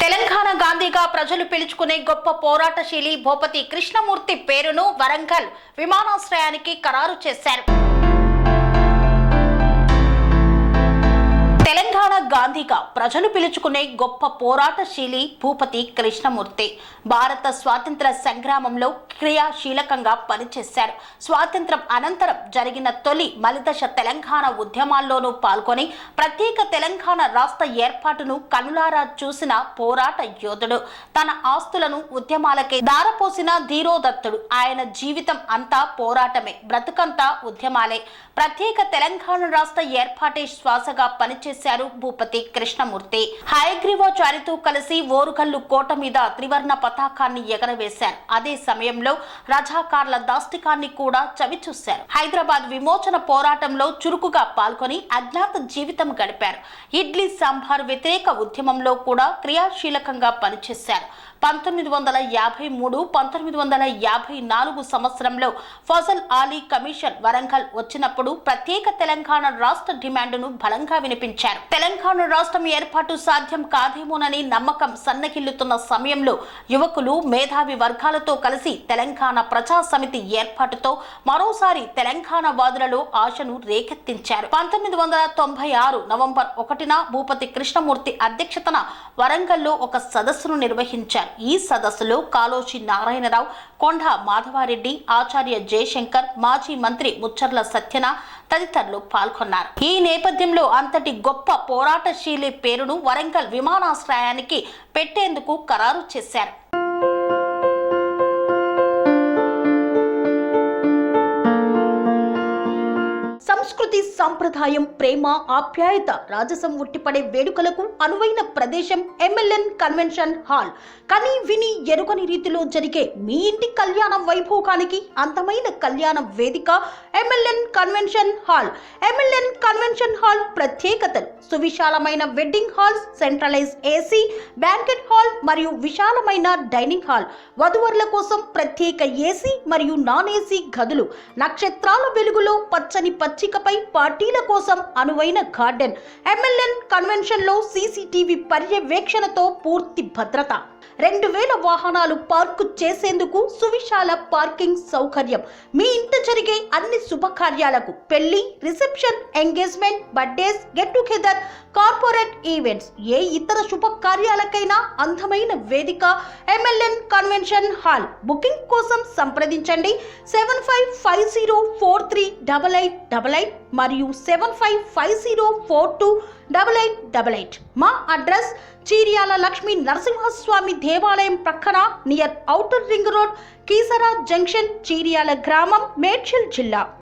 తెలంగాణ గాంధీగా ప్రజలు పిలుచుకునే గొప్ప పోరాటశీలి భూపతి కృష్ణమూర్తి పేరును వరంగల్ విమానాశ్రయానికి ఖరారు చేశారు. తెలంగాణ గాంధీగా ప్రజలు పిలుచుకునే గొప్ప పోరాటశీలి భూపతి కృష్ణమూర్తి భారత స్వాతంత్ర సంగ్రామంలో క్రియాశీలకంగా పనిచేశారు. స్వాతంత్రం అనంతరం జరిగిన తొలి మలిదశ తెలంగాణ ఉద్యమాల్లోనూ పాల్గొని ప్రత్యేక తెలంగాణ రాష్ట్ర ఏర్పాటును కనులారా చూసిన పోరాట యోధుడు. తన ఆస్తులను ఉద్యమాలకే దారపోసిన ధీరోదత్తుడు. ఆయన జీవితం అంతా పోరాటమే, బ్రతుకంతా ఉద్యమాలే. ప్రత్యేక తెలంగాణ రాష్ట్ర ఏర్పాటే శ్వాసగా పనిచేశారు భూపతి కృష్ణమూర్తి. హయగ్రీవాచారితో కలిసి ఓరుగల్లు కోట మీద త్రివర్ణ పతాకాన్ని ఎగరవేశారు. అదే సమయంలో రజాకార్ల దాష్టికాన్ని కూడా చవిచూశారు. హైదరాబాద్ విమోచన పోరాటంలో చురుకుగా పాల్గొని అజ్ఞాత జీవితం గడిపారు. ఇడ్లీ సాంబార్ వ్యతిరేక ఉద్యమంలో కూడా క్రియాశీలకంగా పనిచేశారు. 1953-1954 సంవత్సరంలో ఫజల్ ఆలీ కమిషన్ వరంగల్ వచ్చినప్పుడు ప్రత్యేక తెలంగాణ రాష్ట్ర డిమాండ్ను బలంగా వినిపించారు. తెలంగాణ రాష్ట్రం ఏర్పాటు సాధ్యం కాదేమోనని నమ్మకం సన్నగిల్లుతున్న సమయంలో యువకులు మేధావి వర్గాలతో కలిసి తెలంగాణ ప్రజా సమితి ఏర్పాటుతో మరోసారి తెలంగాణ వాదులలో ఆశను రేకెత్తించారు. 1996 నవంబర్ 1న భూపతి కృష్ణమూర్తి అధ్యక్షతన వరంగల్లో ఒక సదస్సును నిర్వహించారు. ఈ సదస్సులో కాళోజీ నారాయణరావు, కొండ మాధవారెడ్డి, ఆచార్య జయశంకర్, మాజీ మంత్రి ముచ్చర్ల సత్యన తదితరులు పాల్గొన్నారు. ఈ నేపథ్యంలో అంతటి గొప్ప పోరాటశీలి పేరును వరంగల్ విమానాశ్రయానికి పెట్టేందుకు ఖరారు చేశారు. సంస్కృతి, సంప్రదాయం, ప్రేమ, ఆప్యాయత, రాజసం ఉట్టిపడే వేడుకలకు అనువైన ప్రదేశం MLN కన్వెన్షన్ హాల్. కని విని ఎరుగని రీతిలో జరిగే మీ ఇంటి కళ్యాణ వైభోగానికి అందమైన కళ్యాణ వేదిక MLN convention hall. MLN convention hall ప్రత్యేకతలు: సువిశాలమైన wedding halls, centralise AC banquet hall మరియు విశాలమైన డైనింగ్ హాల్, వధువరుల కోసం ప్రత్యేక AC మరియు నాన్ AC గదులు, నక్షత్రాల వెలుగులో పచ్చని పచ్చికపై పార్టీల కోసం అనువైన గార్డెన్. MLN కన్వెన్షన్ లో CCTV పర్యవేక్షణతో పూర్తి భద్రత, 2000 వాహనాలు పార్కు చేసేందుకు సువిశాల పార్కింగ్ సౌకర్యం. మీ ఇంట జరిగే అన్ని శుభకార్యాలకు, పెళ్లి, reception, engagement, birthdays, get together, corporate events, ఏ ఇతర శుభకార్యాలకైనా అందమైన వేదిక MLN కన్వెన్షన్ హాల్. బుకింగ్ కోసం సంప్రదించండి 7550438888 మరియు 7550428888. మా అడ్రస్ చీర్యాల లక్ష్మీ నరసింహస్వామి దేవాలయం ప్రక్కన, near outer ring road, Keesara junction, Cheeryal గ్రామం, మేడ్చల్ జిల్లా.